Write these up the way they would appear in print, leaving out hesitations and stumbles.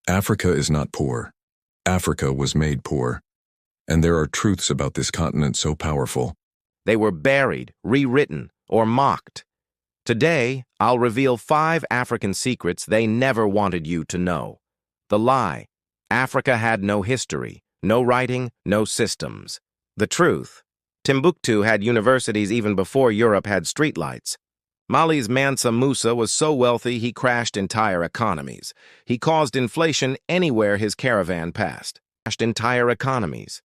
Africa is not poor. Africa was made poor. And there are truths about this continent so powerful. They were buried, rewritten, or mocked. Today, I'll reveal 5 African secrets they never wanted you to know. The lie: Africa had no history, no writing, no systems. The truth: Timbuktu had universities even before Europe had streetlights. Mali's Mansa Musa was so wealthy he crashed entire economies. He caused inflation anywhere his caravan passed. Crashed entire economies.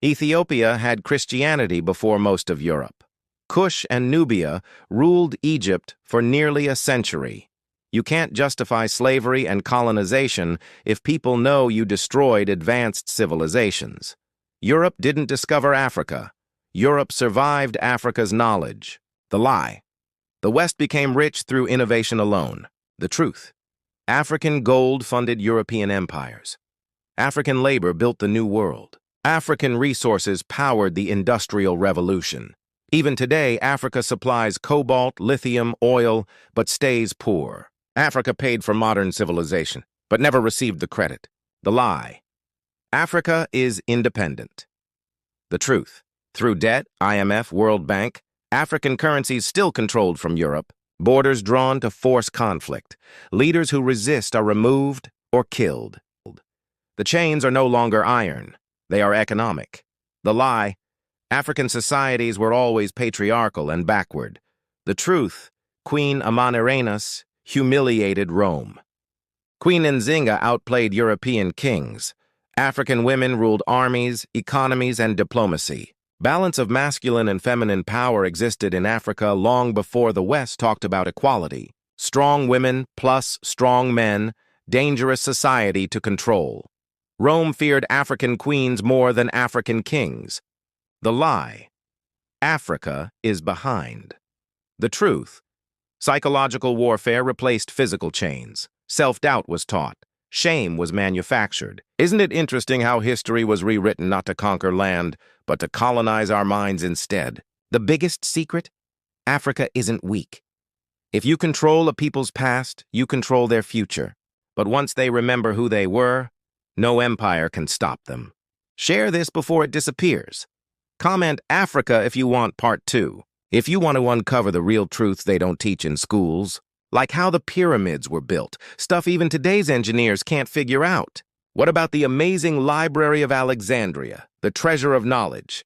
Ethiopia had Christianity before most of Europe. Kush and Nubia ruled Egypt for nearly a century. You can't justify slavery and colonization if people know you destroyed advanced civilizations. Europe didn't discover Africa. Europe survived Africa's knowledge. The lie: the West became rich through innovation alone. The truth: African gold funded European empires. African labor built the New World. African resources powered the Industrial Revolution. Even today, Africa supplies cobalt, lithium, oil, but stays poor. Africa paid for modern civilization, but never received the credit. The lie: Africa is independent. The truth: through debt, IMF, World Bank, African currencies still controlled from Europe, borders drawn to force conflict. Leaders who resist are removed or killed. The chains are no longer iron. They are economic. The lie: African societies were always patriarchal and backward. The truth: Queen Amanirenas humiliated Rome. Queen Nzinga outplayed European kings. African women ruled armies, economies, and diplomacy. Balance of masculine and feminine power existed in Africa long before the West talked about equality. Strong women plus strong men, dangerous society to control. Rome feared African queens more than African kings. The lie: Africa is behind. The truth: psychological warfare replaced physical chains. Self-doubt was taught. Shame was manufactured. Isn't it interesting how history was rewritten not to conquer land, but to colonize our minds instead? The biggest secret: Africa isn't weak. If you control a people's past, you control their future. But once they remember who they were, no empire can stop them. Share this before it disappears. Comment Africa if you want part 2. If you want to uncover the real truths they don't teach in schools, like how the pyramids were built, stuff even today's engineers can't figure out. What about the amazing Library of Alexandria, the treasure of knowledge?